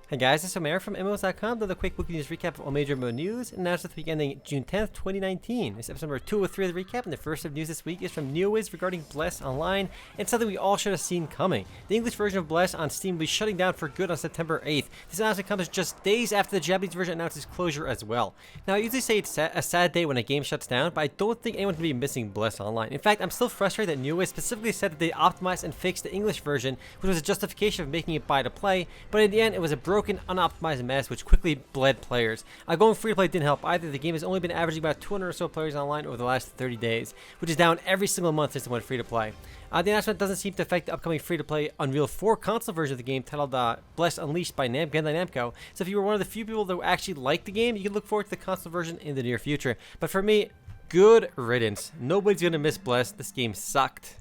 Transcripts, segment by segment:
Hey guys, this is Omer from MMOs.com, with a quick weekly news recap of all major MMO news, and announced this week ending June 10th, 2019. This is episode number 203 of the recap, and the first of news this week is from NeoWiz regarding Bless Online, and something we all should have seen coming. The English version of Bless on Steam will be shutting down for good on September 8th. This announcement comes just days after the Japanese version announced its closure as well. Now, I usually say it's a sad day when a game shuts down, but I don't think anyone's going to be missing Bless Online. In fact, I'm still frustrated that NeoWiz specifically said that they optimized and fixed the English version, which was a justification of making it buy to play, but in the end, it was a broken, unoptimized mess which quickly bled players. Going free to play didn't help either. The game has only been averaging about 200 or so players online over the last 30 days, which is down every single month since it went free to play. The announcement doesn't seem to affect the upcoming free to play Unreal 4 console version of the game titled Bless Unleashed by Bandai Namco. So if you were one of the few people that actually like the game, you can look forward to the console version in the near future. But for me, good riddance. Nobody's gonna miss Bless. This game sucked.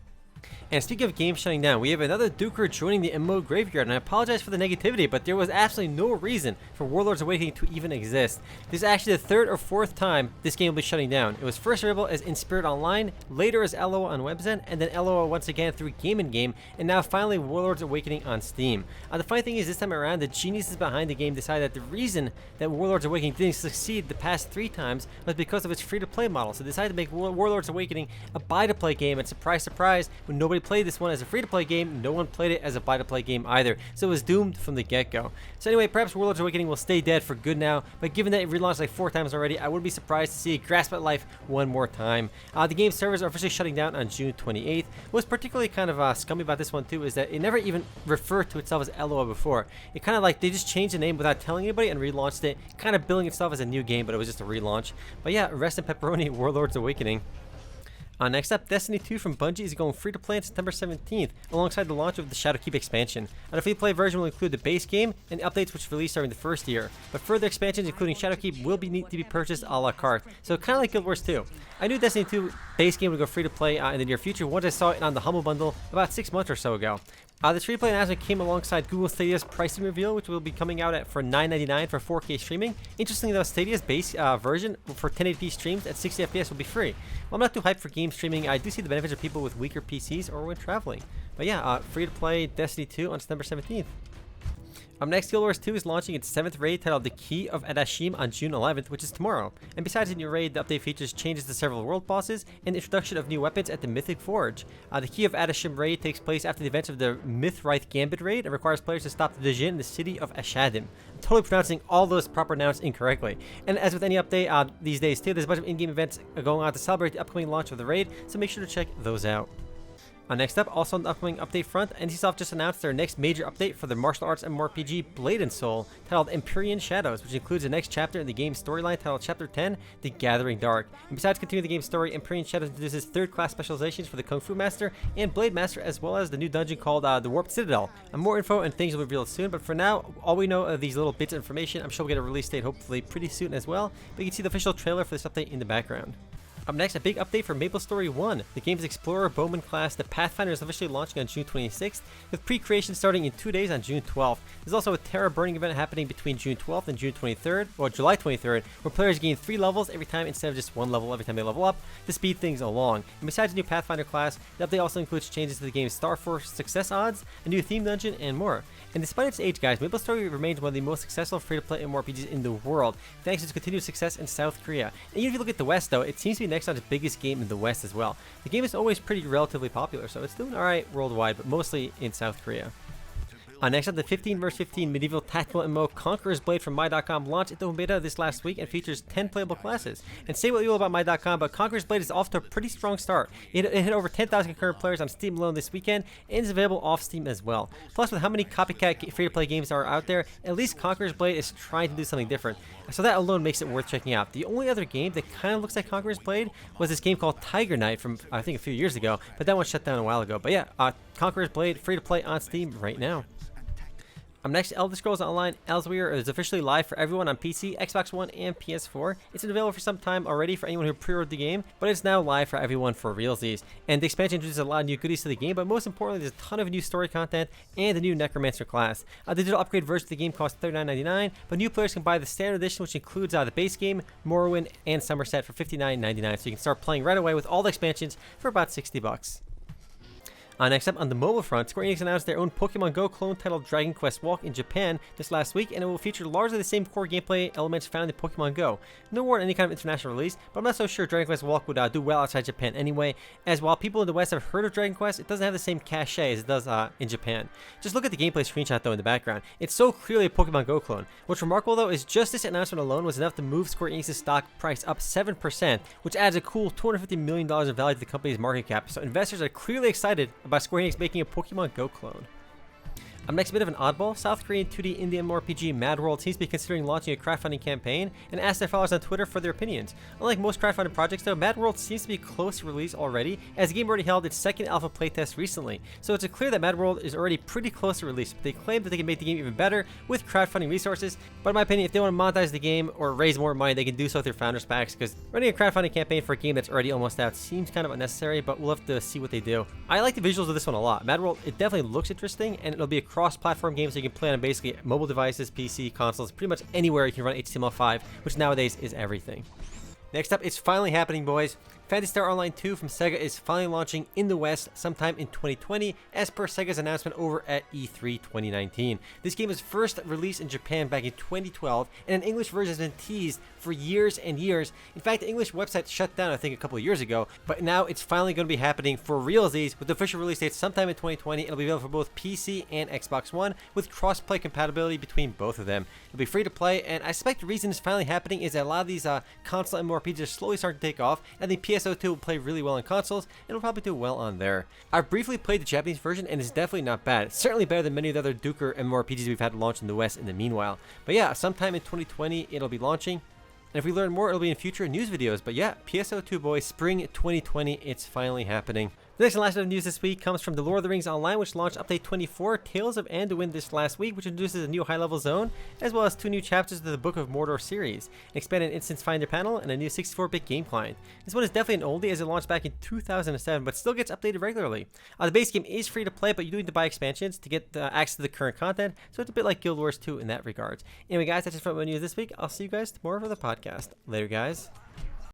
And speaking of games shutting down, we have another Duker joining the MMO graveyard, and I apologize for the negativity, but there was absolutely no reason for Warlords Awakening to even exist. This is actually the third or fourth time this game will be shutting down. It was first available as In Spirit Online, later as LOA on WebZen, and then LOA once again through Game in Game, and now finally Warlords Awakening on Steam. The funny thing is, this time around, the geniuses behind the game decided that the reason that Warlords Awakening didn't succeed the past 3 times was because of its free-to-play model. So they decided to make Warlords Awakening a buy-to-play game, and surprise, surprise, when nobody played this one as a free-to-play game, no one played it as a buy-to-play game either, so it was doomed from the get-go. So anyway, perhaps Warlords Awakening will stay dead for good now, but given that it relaunched like 4 times already, I wouldn't be surprised to see it grasp at life one more time. The game's servers are officially shutting down on June 28th. What's particularly kind of scummy about this one too is that it never even referred to itself as LOA before. It kind of like they just changed the name without telling anybody and relaunched it, kind of billing itself as a new game, but it was just a relaunch. But yeah, rest in pepperoni, Warlords Awakening. Next up, Destiny 2 from Bungie is going free to play on September 17th, alongside the launch of the Shadowkeep expansion. The free to play version will include the base game and the updates which released during the first year, but further expansions including Shadowkeep will need to be purchased a la carte, so kind of like Guild Wars 2. I knew Destiny 2 base game would go free to play in the near future once I saw it on the Humble Bundle about 6 months or so ago. The free to play announcement came alongside Google Stadia's pricing reveal, which will be coming out for $9.99 for 4K streaming. Interestingly though, Stadia's base version for 1080p streams at 60 FPS will be free. While I'm not too hyped for game streaming, I do see the benefits of people with weaker PCs or when traveling. But yeah, free to play Destiny 2 on September 17th. Next, Guild Wars 2 is launching its 7th raid titled The Key of Adashim on June 11th, which is tomorrow. And besides the new raid, the update features changes to several world bosses and the introduction of new weapons at the Mythic Forge. The Key of Adashim raid takes place after the events of the Mythwraith Gambit raid and requires players to stop the Djinn in the city of Ashadim. I'm totally pronouncing all those proper nouns incorrectly. And as with any update these days too, there's a bunch of in-game events going on to celebrate the upcoming launch of the raid, so make sure to check those out. Next up, also on the upcoming update front, NCSoft just announced their next major update for the martial arts MMORPG Blade and Soul, titled Empyrean Shadows, which includes the next chapter in the game's storyline titled Chapter 10, The Gathering Dark. And besides continuing the game's story, Empyrean Shadows introduces 3rd class specializations for the Kung Fu Master and Blade Master, as well as the new dungeon called the Warped Citadel. More info and things will be revealed soon, but for now, all we know of these little bits of information. I'm sure we'll get a release date hopefully pretty soon as well, but you can see the official trailer for this update in the background. Up next, a big update for MapleStory 1. The game's Explorer Bowman class, the Pathfinder, is officially launching on June 26th, with pre-creation starting in 2 days on June 12th. There's also a Terra Burning event happening between June 12th and June 23rd, or July 23rd, where players gain 3 levels every time instead of just 1 level every time they level up, to speed things along. And besides the new Pathfinder class, the update also includes changes to the game's Star Force success odds, a new theme dungeon, and more. And despite its age, guys, MapleStory remains one of the most successful free-to-play MMORPGs in the world, thanks to its continued success in South Korea. And even if you look at the West, though, it seems to be next on its biggest game in the West as well. The game is always pretty relatively popular, so it's doing alright worldwide, but mostly in South Korea. Next up, the 15 vs 15 medieval tactical MMO Conquerors Blade from My.com launched into beta this last week and features 10 playable classes. And say what you will about My.com, but Conquerors Blade is off to a pretty strong start. It hit over 10,000 concurrent players on Steam alone this weekend and is available off Steam as well. Plus, with how many copycat free-to-play games are out there, at least Conquerors Blade is trying to do something different. So that alone makes it worth checking out. The only other game that kind of looks like Conquerors Blade was this game called Tiger Knight from, I think, a few years ago, but that one shut down a while ago. But yeah, Conquerors Blade free-to-play on Steam right now. Next, Elder Scrolls Online Elsewhere is officially live for everyone on PC, Xbox One, and PS4. It's been available for some time already for anyone who pre-ordered the game, but it's now live for everyone for realsies. And the expansion introduces a lot of new goodies to the game, but most importantly, there's a ton of new story content and the new Necromancer class. The digital upgrade version of the game costs $39.99, but new players can buy the standard edition, which includes the base game, Morrowind, and Somerset for $59.99, so you can start playing right away with all the expansions for about $60. Next up, on the mobile front, Square Enix announced their own Pokemon Go clone titled Dragon Quest Walk in Japan this last week, and it will feature largely the same core gameplay elements found in Pokemon Go. No word on any kind of international release, but I'm not so sure Dragon Quest Walk would do well outside Japan anyway, as while people in the West have heard of Dragon Quest, it doesn't have the same cachet as it does in Japan. Just look at the gameplay screenshot though in the background. It's so clearly a Pokemon Go clone. What's remarkable though is just this announcement alone was enough to move Square Enix's stock price up 7%, which adds a cool $250 million in value to the company's market cap, so investors are clearly excited about Square Enix making a Pokemon Go clone. Next, a bit of an oddball. South Korean 2D indie MMORPG Mad World seems to be considering launching a crowdfunding campaign and asked their followers on Twitter for their opinions. Unlike most crowdfunding projects though, Mad World seems to be close to release already, as the game already held its second alpha playtest recently. So it's clear that Mad World is already pretty close to release, but they claim that they can make the game even better with crowdfunding resources. But in my opinion, if they want to monetize the game or raise more money, they can do so through founders packs, because running a crowdfunding campaign for a game that's already almost out seems kind of unnecessary, but we'll have to see what they do. I like the visuals of this one a lot. Mad World, it definitely looks interesting, and it'll be a cross-platform game, so you can play on basically mobile devices, PC, consoles, pretty much anywhere you can run HTML5, which nowadays is everything. Next up, it's finally happening, boys. Phantasy Star Online 2 from Sega is finally launching in the West sometime in 2020, as per Sega's announcement over at E3 2019. This game was first released in Japan back in 2012, and an English version has been teased for years and years. In fact, the English website shut down, I think, a couple of years ago, but now it's finally going to be happening for realsies, with the official release date sometime in 2020. It'll be available for both PC and Xbox One, with cross-play compatibility between both of them. It'll be free to play, and I suspect the reason it's finally happening is that a lot of these console MMORPGs are slowly starting to take off, and I think PSO2 will play really well on consoles, and it'll probably do well on there. I've briefly played the Japanese version, and it's definitely not bad. It's certainly better than many of the other Duker MMORPGs we've had launched in the West in the meanwhile. But yeah, sometime in 2020, it'll be launching. And if we learn more, it'll be in future news videos. But yeah, PSO2 boys, spring 2020, it's finally happening. The next and last bit of news this week comes from The Lord of the Rings Online, which launched Update 24, Tales of Anduin this last week, which introduces a new high-level zone, as well as 2 new chapters of the Book of Mordor series, an expanded Instance Finder panel, and a new 64-bit game client. This one is definitely an oldie, as it launched back in 2007, but still gets updated regularly. The base game is free to play, but you do need to buy expansions to get access to the current content, so it's a bit like Guild Wars 2 in that regard. Anyway, guys, that's just from my news this week. I'll see you guys tomorrow for the podcast. Later, guys.